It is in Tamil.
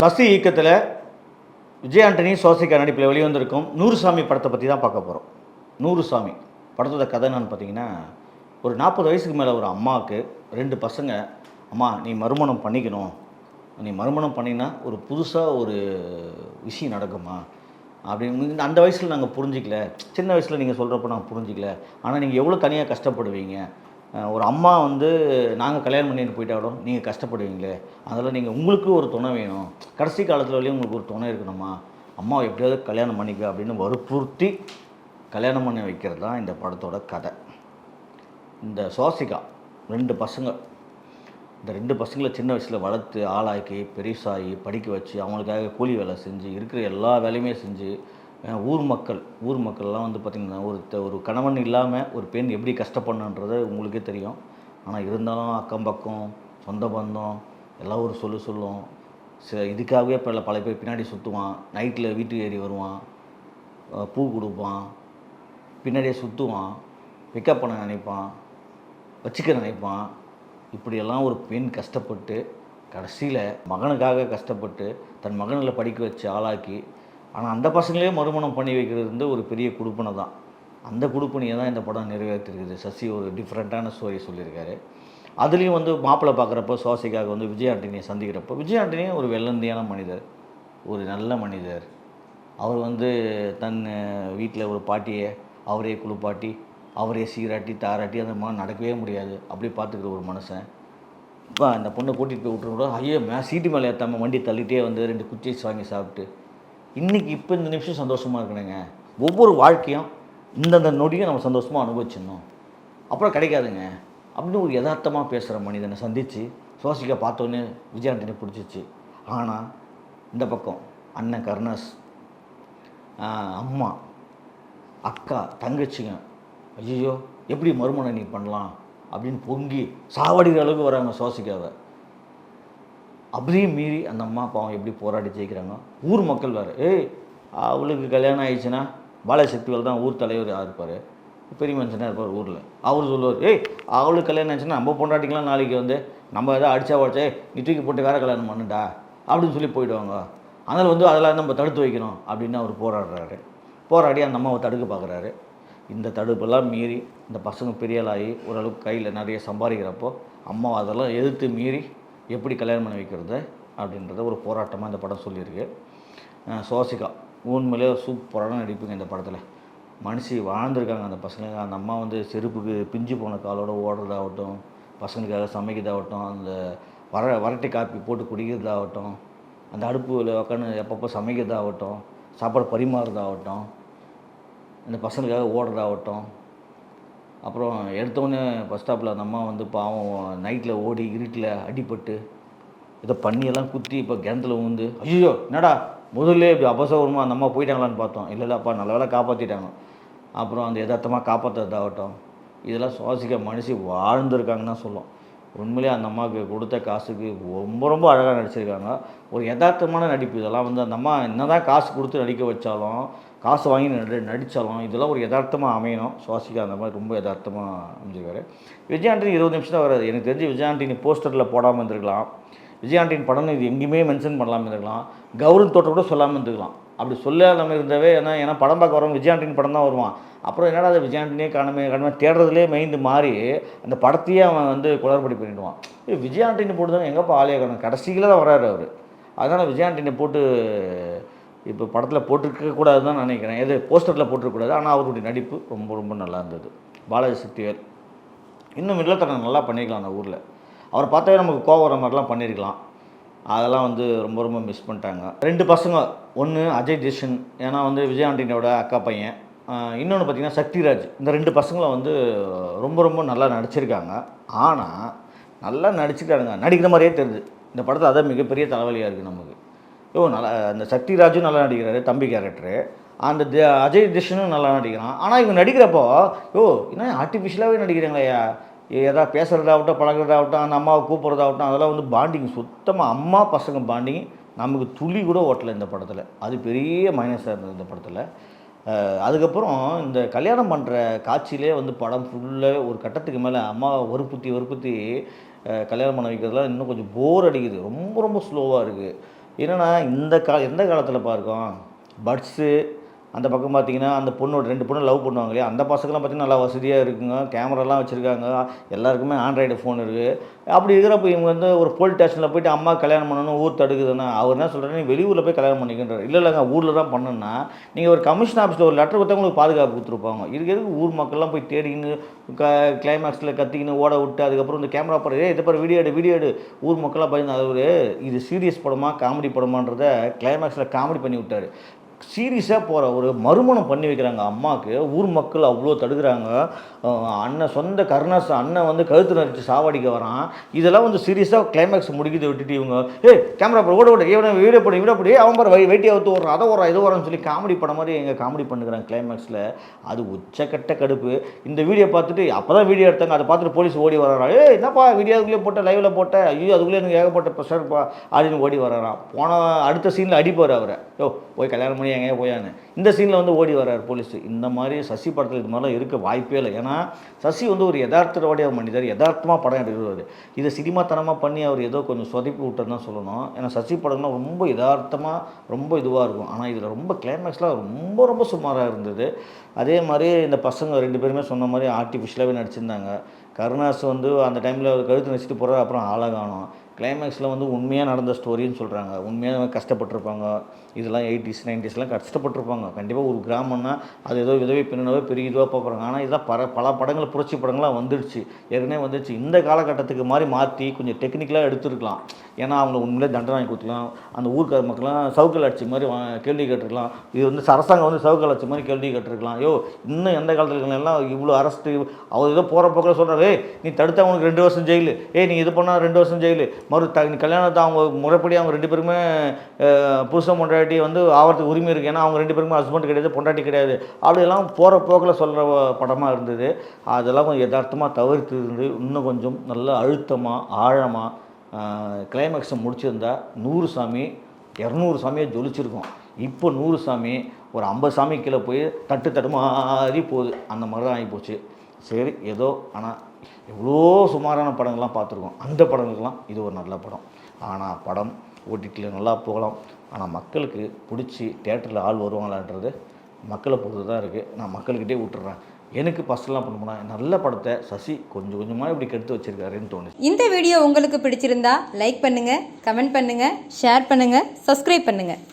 பஸ் இயக்கத்தில் விஜய் ஆண்டனி சோசிகா நடிப்பில் வெளிவந்திருக்கும் நூறுசாமி படத்தை பற்றி தான் பார்க்க போகிறோம். நூறுசாமி படத்தோட கதை என்னன்னு பார்த்தீங்கன்னா, ஒரு 40 வயசுக்கு மேலே ஒரு அம்மாவுக்கு 2 பசங்க. அம்மா நீ மறுமணம் பண்ணிக்கணும், நீ மறுமணம் பண்ணினா ஒரு புதுசாக ஒரு விஷயம் நடக்குமா அப்படின்னு. அந்த வயசில் நாங்கள் புரிஞ்சிக்கல, சின்ன வயசில் நீங்கள் சொல்கிறப்ப நாங்கள் புரிஞ்சிக்கல. ஆனால் நீங்கள் எவ்வளோ தனியாக கஷ்டப்படுவீங்க, ஒரு அம்மா வந்து நாங்கள் கல்யாணம் பண்ணிட்டு போயிட்டாலும் நீங்கள் கஷ்டப்படுவீங்களே, அதனால் நீங்கள் உங்களுக்கு ஒரு துணை வேணும், கடைசி காலத்தில் வரையும் உங்களுக்கு ஒரு துணை இருக்கணுமா, அம்மாவை எப்படியாவது கல்யாணம் பண்ணிக்க அப்படின்னு வற்புறுத்தி கல்யாணம் பண்ணி வைக்கிறது தான் இந்த படத்தோட கதை. இந்த சோசிகா 2 பசங்க, இந்த 2 பசங்களை சின்ன வயசில் வளர்த்து ஆளாக்கி பெருசாகி படிக்க வச்சு அவங்களுக்காக கூலி வேலை செஞ்சு இருக்கிற எல்லா வேலையுமே செஞ்சு ஊர் மக்கள்லாம் வந்து பார்த்திங்கன்னா ஒரு கணவன் இல்லாமல் ஒரு பெண் எப்படி கஷ்டப்படணுன்றது உங்களுக்கே தெரியும். ஆனால் இருந்தாலும் அக்கம் பக்கம் சொந்த பந்தம் எல்லாம் ஒரு சொல்லும். இதுக்காகவே பல பேர் பின்னாடி சுற்றுவான், நைட்டில் வீட்டுக்கு ஏறி வருவான், பூ கொடுப்பான், பின்னாடியே சுற்றுவான், பிக்கப் பண்ண நினைப்பான், வச்சுக்க நினைப்பான். இப்படியெல்லாம் ஒரு பெண் கஷ்டப்பட்டு கடைசியில் மகனுக்காக கஷ்டப்பட்டு தன் மகனில் படிக்க வச்சு ஆளாக்கி, ஆனால் அந்த பசங்களே மறுமணம் பண்ணி வைக்கிறது வந்து ஒரு பெரிய குடுப்பனை தான். அந்த குடுப்பனையை தான் இந்த படம் நிறைவேற்றிருக்குது. சசி ஒரு டிஃப்ரெண்ட்டான ஸ்டோரி சொல்லியிருக்காரு. அதுலேயும் வந்து மாப்பிள்ளை பார்க்குறப்போ சோசிக்காக வந்து விஜய் ஆண்டனியை சந்திக்கிறப்போ, விஜய் ஆண்டனியும் ஒரு வெள்ளந்தியான மனிதர், ஒரு நல்ல மனிதர். அவர் வந்து தன் வீட்டில் ஒரு பாட்டியை அவரே குளிப்பாட்டி அவரே சீராட்டி தாராட்டி அந்த மாதிரி நடக்கவே முடியாது அப்படி பார்த்துக்கிற ஒரு மனுஷன். இப்போ அந்த பொண்ணை கூட்டிகிட்டு போய் விட்டுருக்கூட, ஐயோ சீட்டு மேலே ஏற்றாமல் வண்டி தள்ளிகிட்டே வந்து 2 குச்சீஸ் வாங்கி சாப்பிட்டு இன்றைக்கி இப்போ இந்த நிமிஷம் சந்தோஷமாக இருக்கணுங்க. ஒவ்வொரு வாழ்க்கையும் இந்தந்த நொடியும் நம்ம சந்தோஷமாக அனுபவிச்சிடணும், அப்புறம் கிடைக்காதுங்க அப்படின்னு ஒரு யதார்த்தமாக பேசுகிற மனிதனை சந்தித்து சோசிக்கா பார்த்தோன்னே விஜய் ஆண்டனி பிடிச்சிச்சு. ஆனால் இந்த பக்கம் அண்ணன் கருணாஸ், அம்மா, அக்கா, தங்கச்சிங்க, ஐயோ எப்படி மறுமணம் நீ பண்ணலாம் அப்படின்னு பொங்கி சாவடிக்கிற அளவுக்கு வராங்க சோசிக்காவை. அப்படியும் மீறி அந்த அம்மா பாவம் எப்படி போராடி ஜெயிக்கிறாங்க. ஊர் மக்கள் வேறு, அவளுக்கு கல்யாணம் ஆயிடுச்சுன்னா பாலசக்திவேல் தான் ஊர் தலைவர் இருப்பார், பெரிய மனுஷனாக இருப்பார் ஊரில். அவர் சொல்லுவார், அவளுக்கு கல்யாணம் ஆயிடுச்சுன்னா நம்ம பொண்டாட்டிக்கலாம் நாளைக்கு வந்து நம்ம எதாவது அடித்தா நீ தூக்கி போட்டு வேறு கல்யாணம் பண்ணுடா அப்படின்னு சொல்லி போயிடுவாங்க. அதனால் வந்து அதெல்லாம் நம்ம தடுத்து வைக்கணும் அப்படின்னு அவர் போராடி அந்த அம்மாவை தடுக்க பார்க்குறாரு. இந்த தடுப்பெல்லாம் மீறி இந்த பசங்க பெரியாளாகி ஓரளவுக்கு கையில் நிறைய சம்பாதிக்கிறப்போ அம்மா அதெல்லாம் எதிர்த்து மீறி எப்படி கல்யாணம் பண்ணி வைக்கிறது அப்படின்றத ஒரு போராட்டமாக இந்த படம் சொல்லியிருக்கு. சோசிகா உண்மையிலே சூப்பரான நடிப்புங்க இந்த படத்தில். மனுஷி வாழ்ந்துருக்காங்க அந்த பசங்க. அந்த அம்மா வந்து செருப்புக்கு பிஞ்சு போன காலோட ஓடுறதாகட்டும், பசங்களுக்காக சமைக்கிறதாகட்டும், அந்த வரட்டி காப்பி போட்டு குடிக்கிறதாகட்டும், அந்த அடுப்பில் உட்காந்து எப்பப்போ சமைக்கிறதாகட்டும், சாப்பாடு பரிமாறுறதாகட்டும், இந்த பசங்களுக்காக ஓடுறதாகட்டும். அப்புறம் எடுத்தோடனே பஸ் ஸ்டாப்பில் அந்த அம்மா வந்து பாவம் நைட்டில் ஓடி இருட்டில் அடிபட்டு இதை பண்ணியெல்லாம் குத்தி இப்போ கிணத்துல வந்து ஐயோ என்னடா முதல்ல இப்படி அபசகரமாக அந்த அம்மா போயிட்டாங்களான்னு பார்த்தோம். இல்லைப்பா நல்ல வேலை காப்பாற்றிட்டாங்க. அப்புறம் அந்த யதார்த்தமாக காப்பாற்றுறதாகட்டும், இதெல்லாம் சுவாசிக்க மனுஷி வாழ்ந்துருக்காங்கன்னு தான் சொல்லும். உண்மையிலே அந்த அம்மாவுக்கு கொடுத்த காசுக்கு ரொம்ப அழகாக நடிச்சிருக்காங்க. ஒரு யதார்த்தமான நடிப்பு இதெல்லாம். வந்து அந்த அம்மா என்ன தான் காசு கொடுத்து நடிக்க வச்சாலும், காசு வாங்கி நடித்தாலும் இதெல்லாம் ஒரு யதார்த்தமாக அமையணும். சுவாசிக்கா அந்த மாதிரி ரொம்ப யதார்த்தமாக அமைஞ்சிருக்காரு. விஜய் ஆண்டனி 20 நிமிஷம் தான் வராது. எனக்கு தெரிஞ்சு விஜய் ஆண்டனி போஸ்டரில் போடாமல் இருந்திருக்கலாம், விஜய் ஆண்டனி படம்னு இது எங்கேயுமே மென்ஷன் பண்ணலாமல் இருந்திருக்கலாம், கௌரவ தோட்டம் கூட சொல்லாமல் இருந்துக்கலாம். அப்படி சொல்லாமல் இருந்தவே ஏன்னா படம் பார்க்க வரவங்க விஜய் ஆண்டனி படம் தான் வருவான். அப்புறம் என்னடா அதை விஜய் ஆண்டனியே காணமே தேடுறதுலே மைண்டு மாறி அந்த படத்தையே அவன் வந்து குளறுபடி பண்ணிவிடுவான். விஜய் ஆண்டனி போட்டு தான் எங்கேப்பா ஆலய காணும், கடைசியில் தான் வராரு அவர். அதனால் விஜய் ஆண்டனி போட்டு இப்போ படத்தில் போட்டிருக்கக்கூடாது தான் நினைக்கிறேன், எது போஸ்டரில் போட்டிருக்கக்கூடாது. ஆனால் அவருடைய நடிப்பு ரொம்ப நல்லா இருந்தது. பாலசக்திவேல் இன்னும் இல்லத்தனம் நல்லா பண்ணியிருக்கலாம் அந்த ஊரில். அவரை பார்த்தாவே நமக்கு கோவம் வர மாதிரிலாம் பண்ணியிருக்கலாம். அதெல்லாம் வந்து ரொம்ப மிஸ் பண்ணிட்டாங்க. 2 பசங்க, ஒன்று அஜய் தேஷன், ஏன்னா வந்து விஜய் ஆண்டனியோட அக்கா பையன், இன்னொன்று பார்த்திங்கன்னா சக்திராஜ். இந்த 2 பசங்களும் வந்து ரொம்ப நல்லா நடிச்சிருக்காங்க. ஆனால் நல்லா நடிச்சிருக்காங்க, நடிக்கிற மாதிரியே தெரியுது இந்த படத்தில். அதான் மிகப்பெரிய தலைவலியாக இருக்குது நமக்கு. நல்லா அந்த சக்திராஜும் நல்லா நடிக்கிறாரு, தம்பி கேரக்டரு. அந்த அஜய் தேஷனும் நல்லா நடிக்கிறான். ஆனால் இவங்க நடிக்கிறப்போ என்ன ஆர்டிஃபிஷியலாகவே நடிக்கிறாங்களேயா, எதாவது பேசுகிறதாகட்டும், பழகிறதாகட்டும், அந்த அம்மாவை கூப்பிட்றதாகட்டும், அதெல்லாம் வந்து பாண்டிங் சுத்தமாக அம்மா பசங்க பாண்டிங் நமக்கு துளி கூட ஓட்டலை இந்த படத்தில். அது பெரிய மைனஸாக இருந்தது இந்த படத்தில். அதுக்கப்புறம் இந்த கல்யாணம் பண்ணுற காட்சியிலே வந்து படம் ஃபுல்லாக ஒரு கட்டத்துக்கு மேலே அம்மாவை வற்புறுத்தி கல்யாணம் பண்ண வைக்கிறதுலாம் இன்னும் கொஞ்சம் போர் அடிக்குது. ரொம்ப ஸ்லோவாக இருக்குது. என்னென்னா எந்த காலத்தில் பார்க்கோம் பட்ஸு அந்த பக்கம் பார்த்தீங்கன்னா அந்த பொண்ணோட 2 பொண்ணு லவ் பண்ணுவாங்க இல்லையா, அந்த பசங்களாம் பார்த்தீங்கன்னா நல்லா வசதியாக இருக்குங்க, கேமராலாம் வச்சுருக்காங்க, எல்லாருக்குமே ஆண்ட்ராய்டு ஃபோன் இருக்குது. அப்படி இருக்கிறப்ப இவங்க வந்து ஒரு போலீஸ் ஸ்டேஷனில் போய்ட்டு அம்மா கல்யாணம் பண்ணணும் ஊர் தடுக்குதுன்னா அவர் என்ன சொல்கிறாரு, நீ வெளியூரில் போய் கல்யாணம் பண்ணிக்கின்றார். இல்லைங்க ஊரில் தான் பண்ணணுன்னா நீங்கள் ஒரு கமிஷன் ஆஃபீஸில் ஒரு லெட்டர் கொடுத்தா உங்களுக்கு பாதுகாப்பு கொடுத்துருப்பாங்க. இதுக்கு எதுக்கு ஊர் மக்கள்லாம் போய் தேடிக்கின்னு கிளைமேக்ஸில் கத்திக்கின்னு ஓட விட்டு அதுக்கப்புறம் இந்த கேமரா படம் இதை பாரு வீடியோ எடு ஊர் மக்களாக பயந்து அது இது சீரியஸ் படமா காமெடி படமான்றதை கிளைமேக்ஸில் காமெடி பண்ணி விட்டார். சீரியஸாக போகிற ஒரு மறுமணம் பண்ணி வைக்கிறாங்க அம்மாவுக்கு, ஊர் மக்கள் அவ்வளோ தடுக்கிறாங்க. அண்ணன் சொந்த கருணாஸ் அண்ணன் வந்து கழுத்து நரிச்சு சாவடிக்க வரான். இதெல்லாம் வந்து சீரியஸாக கிளைமேக்ஸ் முடிக்கிது விட்டுட்டு இவங்க கேமரா ஓட இவனை வீடியோ படி அவன் பாரு வெயிட்டியை அவுத்து ஓடுறான், அதை ஓடுறான் இது ஓடுறான்னு சொல்லி காமெடி படம் மாதிரி எங்கள் காமெடி பண்ணுறாங்க கிளைமேக்ஸில். அது உச்சக்கட்ட கடுப்பு. இந்த வீடியோ பார்த்துட்டு அப்போ தான் வீடியோ எடுத்தாங்க, அதை பார்த்துட்டு போலீஸ் ஓடி வரான். என்னப்பா வீடியோக்குள்ளேயே போட்ட லைவில் போட்ட, ஐயோ அதுக்குள்ளே எனக்கு ஏகப்பட்ட ப்ரெஷர்ப்பா அப்படின்னு ஓடி வரான். போன அடுத்த சீனில் அடிப்பார் அவரை, போய் கல்யாணம் பண்ணி எங்கேயா போயான்னு. இந்த சீனில் வந்து ஓடி வர்றார் போலீஸ். இந்த மாதிரி சசி படத்தில் இது மாதிரிலாம் இருக்க வாய்ப்பே இல்லை. ஏன்னா சசி வந்து ஒரு யதார்த்தோடைய மனிதர், யதார்த்தமாக படம் எடுக்கிறாரு. இதை சினிமாத்தனமாக பண்ணி அவர் ஏதோ கொஞ்சம் சொதப்பி விட்டன்னு தான் சொல்லணும். ஏன்னா சசி படம்லாம் ரொம்ப யதார்த்தமாக ரொம்ப இதுவாக இருக்கும். ஆனால் இதில் ரொம்ப கிளைமேக்ஸ்லாம் ரொம்ப சுமாராக இருந்தது. அதே மாதிரி இந்த பசங்க 2 பேருமே சொன்ன மாதிரி ஆர்டிஃபிஷியலாகவே நடிச்சிருந்தாங்க. கருணாஸ் வந்து அந்த டைமில் கழுத்து நடிச்சிட்டு போகிறார், அப்புறம் ஆளாகணும். கிளைமேக்ஸில் வந்து உண்மையாக நடந்த ஸ்டோரின்னு சொல்கிறாங்க. உண்மையாக கஷ்டப்பட்டிருப்பாங்க. இதெல்லாம் 80s 90ஸ்லாம் கஷ்டப்பட்டிருப்பாங்க. கண்டிப்பாக ஒரு கிராமம்னா அது ஏதோ விதவை பின்னவே பெரிய இதுவாக பார்க்குறாங்க. ஆனால் இதெல்லாம் பல படங்கள் புரட்சி படங்கள்லாம் வந்துடுச்சு, ஏற்கனவே வந்துடுச்சு. இந்த காலகட்டத்துக்கு மாதிரி மாற்றி கொஞ்சம் டெக்னிக்கலாக எடுத்துருக்கலாம். ஏன்னா அவங்க உண்மையிலே தண்டனை வாங்கி கொடுத்துக்கலாம். அந்த ஊர்க்கார மக்கள்லாம் சவுக்கல் அடிச்ச மாதிரி கேள்வி கேட்டிருக்கலாம். இது வந்து அரசாங்கம் வந்து சவுக்கல் அடிச்ச மாதிரி கேள்வி கேட்டிருக்கலாம். இன்னும் எந்த காலத்தில் எல்லாம் இவ்வளோ அரெஸ்ட்டு அவர் ஏதோ போகிற போக்கில் சொல்கிறாரு, நீ தடுத்தா அவனுக்கு 2 வருஷம் ஜெயிலு, நீ இது பண்ணால் 2 வருஷம் ஜெயிலு, கல்யாணத்தை அவங்க முறைப்படி அவங்க 2 பேருமே புருஷன் பொண்டாட்டி வந்து ஆகிறதுக்கு உரிமை இருக்குது. ஏன்னா அவங்க 2 பேருமே ஹஸ்பண்ட் கிடையாது, பொண்டாட்டி கிடையாது. அப்படியெல்லாம் போகிற போக்கில் சொல்கிற படமாக இருந்தது. அதெல்லாம் கொஞ்சம் யதார்த்தமாக தவிர்த்து இருந்து இன்னும் கொஞ்சம் நல்ல அழுத்தமாக ஆழமாக கிளைமேக்ஸை முடிச்சிருந்தா 100 சாமி 200 சாமியாக ஜொலிச்சிருக்கும். இப்போ 100 சாமி ஒரு 50 சாமி கீழே போய் தட்டு மாதிரி போகுது. அந்த மாதிரி தான் ஆகி போச்சு. சரி ஏதோ, ஆனால் எவ்வளோ சுமாரான படங்கள்லாம் பார்த்துருக்கோம். அந்த படங்களுக்கெல்லாம் இது ஒரு நல்ல படம். ஆனால் படம் ஓடிடியில் நல்லா போகலாம். ஆனால் மக்களுக்கு பிடிச்சி தேட்டரில் ஆள் வருவாங்களான்றது மக்களை பொறுத்து தான் இருக்குது. நான் மக்கள்கிட்டே விட்டுறேன். எனக்கு பர்சனலாக பண்ண நல்ல படத்தை சசி கொஞ்சமாக இப்படி கெடுத்து வச்சிருக்காருன்னு தோணுது. இந்த வீடியோ உங்களுக்கு பிடிச்சிருந்தா லைக் பண்ணுங்கள், கமெண்ட் பண்ணுங்கள், ஷேர் பண்ணுங்கள், சப்ஸ்கிரைப் பண்ணுங்கள்.